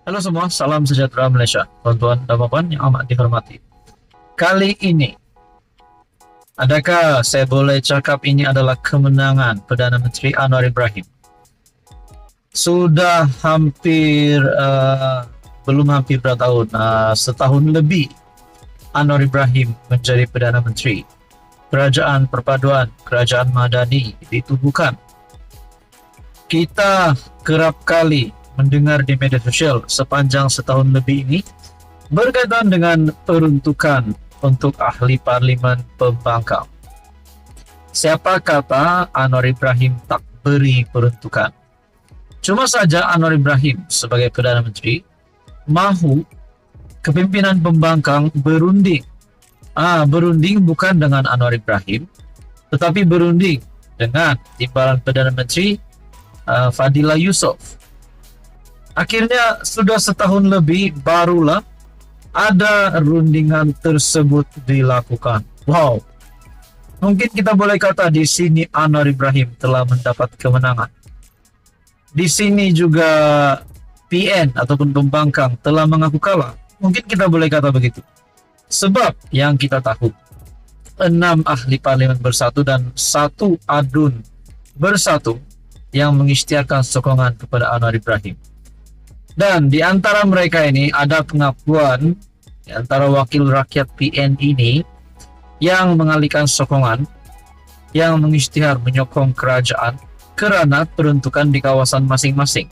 Halo semua, salam sejahtera Malaysia, tuan-tuan dan puan yang amat dihormati. Kali ini, adakah saya boleh cakap ini adalah kemenangan Perdana Menteri Anwar Ibrahim? Sudah hampir, belum hampir berapa tahun, setahun lebih Anwar Ibrahim menjadi Perdana Menteri. Kerajaan Perpaduan, Kerajaan Madani ditubuhkan. Kita kerap kali mendengar di media sosial sepanjang setahun lebih ini berkaitan dengan peruntukan untuk ahli parlimen pembangkang. Siapa kata Anwar Ibrahim tak beri peruntukan? Cuma saja Anwar Ibrahim sebagai Perdana Menteri mahu kepimpinan pembangkang berunding. Berunding bukan dengan Anwar Ibrahim, tetapi berunding dengan timbalan Perdana Menteri Fadillah Yusof. Akhirnya sudah setahun lebih barulah ada rundingan tersebut dilakukan. Wow, mungkin kita boleh kata di sini Anwar Ibrahim telah mendapat kemenangan. Di sini juga PN ataupun pembangkang telah mengaku kalah. Mungkin kita boleh kata begitu. Sebab yang kita tahu, 6 ahli parlimen bersatu dan 1 adun bersatu yang mengisytiharkan sokongan kepada Anwar Ibrahim. Dan di antara mereka ini ada pengakuan di antara wakil rakyat PN ini yang mengalihkan sokongan, yang mengisytihar menyokong kerajaan kerana peruntukan di kawasan masing-masing.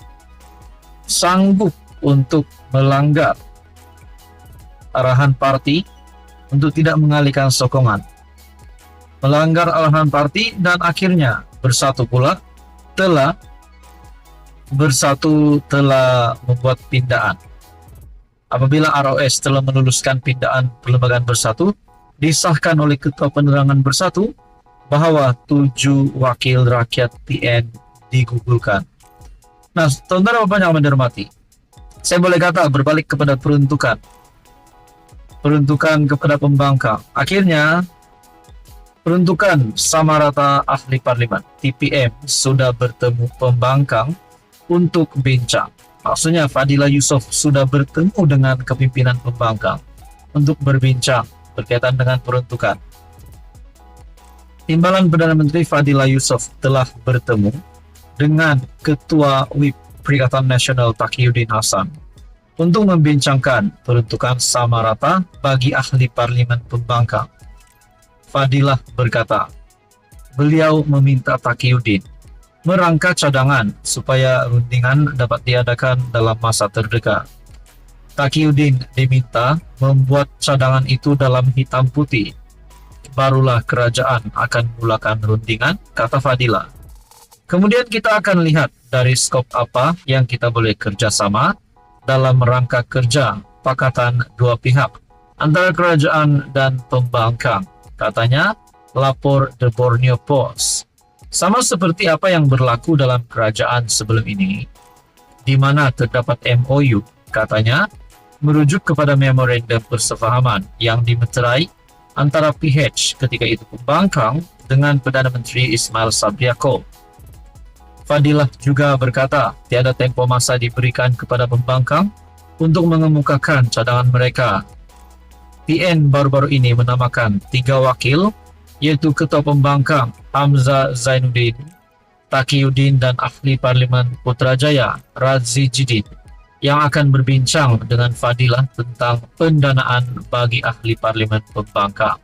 Sanggup untuk melanggar arahan parti untuk tidak mengalihkan sokongan. Melanggar arahan parti dan akhirnya bersatu membuat pindaan. Apabila ROS telah meluluskan pindaan perlembagaan bersatu, disahkan oleh Ketua Penerangan Bersatu bahawa 7 wakil rakyat PN digugurkan. Nah, tuan-tuan dan puan yang menghormati, saya boleh kata berbalik kepada peruntukan kepada pembangkang. Akhirnya, peruntukan sama rata ahli parlimen TPM sudah bertemu pembangkang untuk bincang. Maksudnya Fadillah Yusof sudah bertemu dengan kepimpinan pembangkang untuk berbincang berkaitan dengan peruntukan. Timbalan Perdana Menteri Fadillah Yusof telah bertemu dengan Ketua WIP Perikatan Nasional Taqiyuddin Hassan untuk membincangkan peruntukan sama rata bagi ahli parlimen pembangkang. Fadillah berkata, beliau meminta Taqiyuddin merangka cadangan supaya rundingan dapat diadakan dalam masa terdekat. Taqiyuddin diminta membuat cadangan itu dalam hitam putih. Barulah kerajaan akan mulakan rundingan, kata Fadillah. Kemudian kita akan lihat dari skop apa yang kita boleh kerjasama dalam rangka kerja pakatan dua pihak antara kerajaan dan pembangkang. Katanya, lapor The Borneo Post. Sama seperti apa yang berlaku dalam kerajaan sebelum ini, di mana terdapat MOU, katanya, merujuk kepada memorandum persefahaman yang dimeterai antara PH ketika itu pembangkang dengan Perdana Menteri Ismail Sabri Yaakob. Fadillah juga berkata, tiada tempoh masa diberikan kepada pembangkang untuk mengemukakan cadangan mereka. PN baru-baru ini menamakan 3 wakil, yaitu Ketua Pembangkang Hamzah Zainuddin, Taqiyuddin dan ahli parlimen Putrajaya Razi Jidin yang akan berbincang dengan Fadillah tentang pendanaan bagi ahli parlimen pembangkang.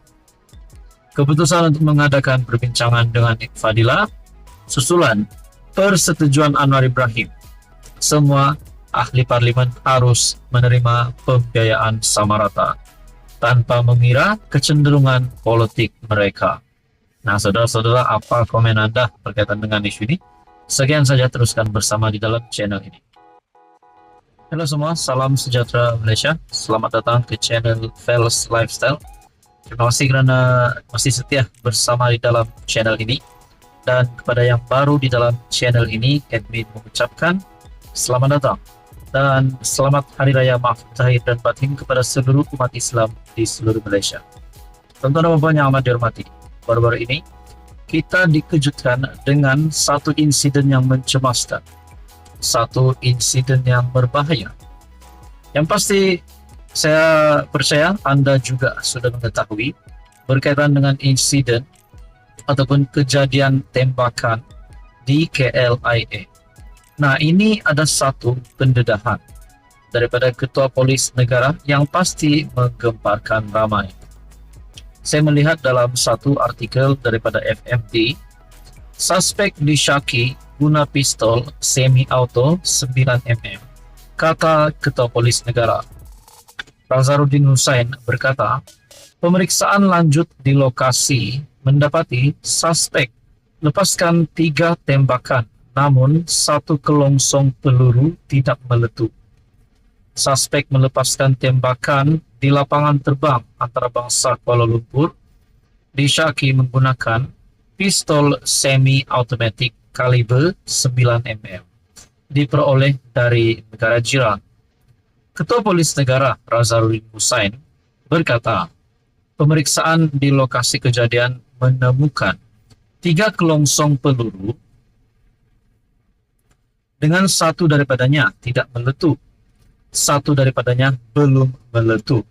Keputusan untuk mengadakan perbincangan dengan Fadillah susulan persetujuan Anwar Ibrahim. Semua ahli parlimen harus menerima pembiayaan sama rata tanpa mengira kecenderungan politik mereka. Nah, saudara-saudara, apa komen Anda berkaitan dengan isu ini? Sekian saja, teruskan bersama di dalam channel ini. Halo semua, salam sejahtera Malaysia. Selamat datang ke channel Fels Lifestyle. Terima kasih kerana masih setia bersama di dalam channel ini. Dan kepada yang baru di dalam channel ini, admin mengucapkan selamat datang dan selamat Hari Raya Maafun Zahir dan Batin kepada seluruh umat Islam di seluruh Malaysia. Tuan-tuan dan puan yang amat dihormati, baru-baru ini kita dikejutkan dengan satu insiden yang mencemaskan, satu insiden yang berbahaya, Yang pasti saya percaya Anda juga sudah mengetahui berkaitan dengan insiden ataupun kejadian tembakan di KLIA. Nah, ini ada satu pendedahan daripada Ketua Polis Negara yang pasti menggemparkan ramai. Saya melihat dalam satu artikel daripada FMT, suspek disyaki guna pistol semi-auto 9mm, kata Ketua Polis Negara. Razarudin Hussain berkata, pemeriksaan lanjut di lokasi mendapati suspek lepaskan 3 tembakan, namun 1 kelongsong peluru tidak meletup. Suspek melepaskan tembakan di lapangan terbang antarabangsa Kuala Lumpur, disyaki menggunakan pistol semi-automatic kaliber 9mm, diperoleh dari negara jiran. Ketua Polis Negara Razarudin Hussain berkata, pemeriksaan di lokasi kejadian menemukan 3 kelongsong peluru dengan 1 daripadanya tidak meletup, 1 daripadanya belum meletup.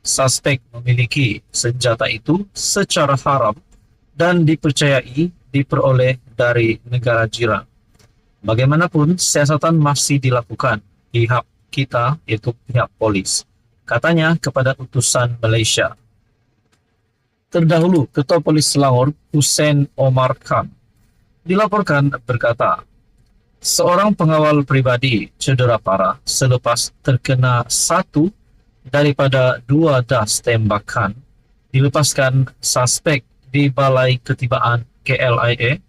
Suspek memiliki senjata itu secara haram dan dipercayai diperoleh dari negara jiran. Bagaimanapun, siasatan masih dilakukan pihak kita, yaitu pihak polis, katanya kepada utusan Malaysia. Terdahulu, Ketua Polis Selangor, Hussein Omar Khan, dilaporkan berkata, seorang pengawal pribadi cedera parah selepas terkena 1 daripada 2 das tembakan dilepaskan suspek di Balai Ketibaan KLIA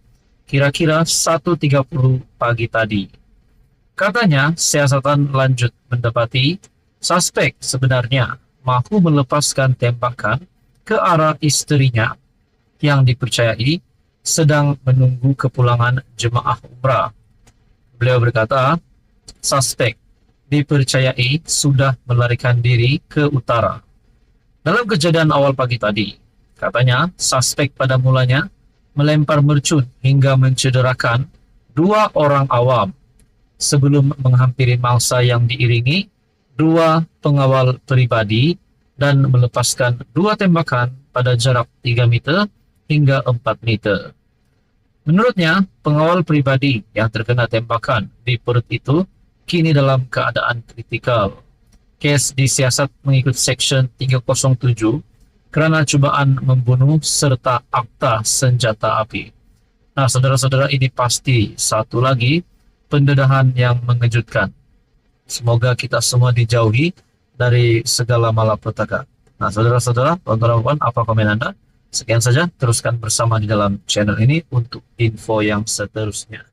kira-kira 1.30 pagi tadi. Katanya, siasatan lanjut mendapati suspek sebenarnya mahu melepaskan tembakan ke arah isterinya yang dipercayai sedang menunggu kepulangan jemaah umrah. Beliau berkata, suspek dipercayai sudah melarikan diri ke utara. Dalam kejadian awal pagi tadi, katanya suspek pada mulanya melempar mercun hingga mencederakan 2 orang awam sebelum menghampiri mangsa yang diiringi 2 pengawal pribadi dan melepaskan 2 tembakan pada jarak 3 meter hingga 4 meter. Menurutnya, pengawal pribadi yang terkena tembakan di perut itu kini dalam keadaan kritikal. Kes disiasat mengikut Seksyen 307 kerana cubaan membunuh serta akta senjata api. Nah, saudara-saudara, ini pasti satu lagi pendedahan yang mengejutkan. Semoga kita semua dijauhi dari segala malapetaka. Nah, saudara-saudara, tuan-tuan, apa komen Anda? Sekian saja, teruskan bersama di dalam channel ini untuk info yang seterusnya.